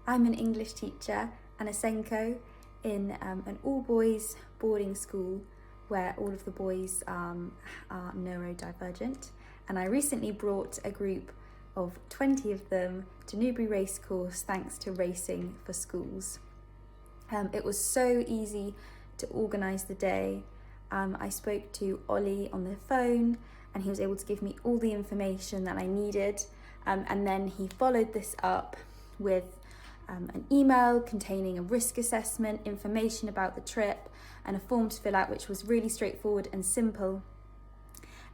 I'm an English teacher and a SENCO in an all-boys boarding school where all of the boys are neurodivergent, and I recently brought a group of 20 of them to Newbury Racecourse thanks to Racing for Schools. It was so easy to organise the day. I spoke to Ollie on the phone and he was able to give me all the information that I needed, and then he followed this up with an email containing a risk assessment, information about the trip and a form to fill out, which was really straightforward and simple,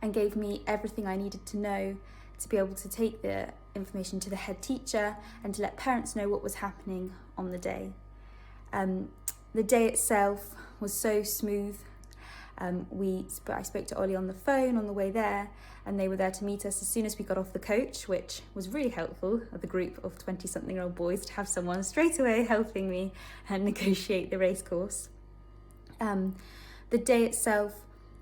and gave me everything I needed to know to be able to take the information to the head teacher and to let parents know what was happening on the day. The day itself was so smooth. I spoke to Ollie on the phone on the way there, and they were there to meet us as soon as we got off the coach, which was really helpful of the group of 20-something-year-old boys to have someone straight away helping me and negotiate the race course. The day itself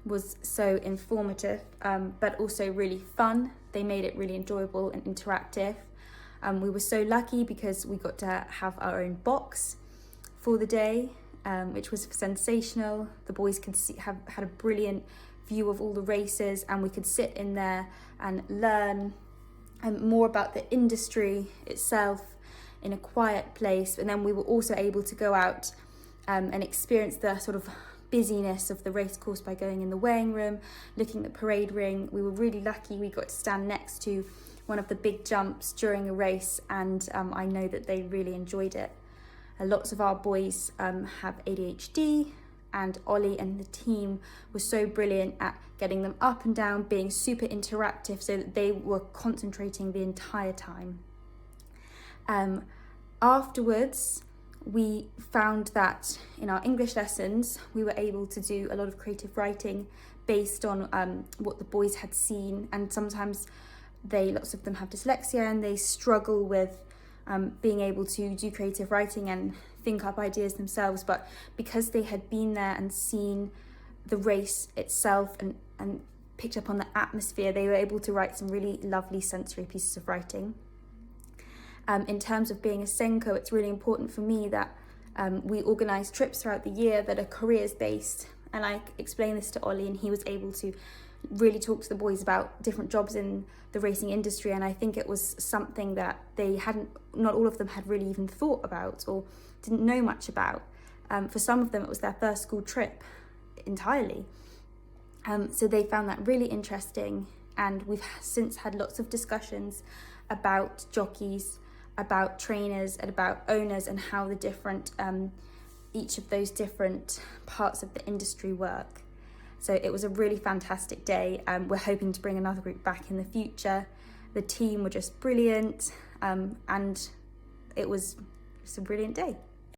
was so informative, but also really fun. They made it really enjoyable and interactive. We were so lucky because we got to have our own box for the day, which was sensational. The boys could had a brilliant view of all the races, and we could sit in there and learn more about the industry itself in a quiet place. And then we were also able to go out and experience the sort of busyness of the race course by going in the weighing room, looking at the parade ring. We were really lucky we got to stand next to one of the big jumps during a race, and I know that they really enjoyed it. Lots of our boys have ADHD, and Ollie and the team were so brilliant at getting them up and down, being super interactive so that they were concentrating the entire time. Afterwards, we found that in our English lessons, we were able to do a lot of creative writing based on what the boys had seen, and sometimes lots of them have dyslexia and they struggle with being able to do creative writing and think up ideas themselves, but because they had been there and seen the race itself and picked up on the atmosphere, they were able to write some really lovely sensory pieces of writing. In terms of being a SENCO, it's really important for me that we organise trips throughout the year that are careers based, and I explained this to Ollie and he was able to really talk to the boys about different jobs in the racing industry, and I think it was something that not all of them had really even thought about or didn't know much about. For some of them it was their first school trip entirely, so they found that really interesting, and we've since had lots of discussions about jockeys, about trainers and about owners, and how the different each of those different parts of the industry work. So it was a really fantastic day. We're hoping to bring another group back in the future. The team were just brilliant, and it was just a brilliant day.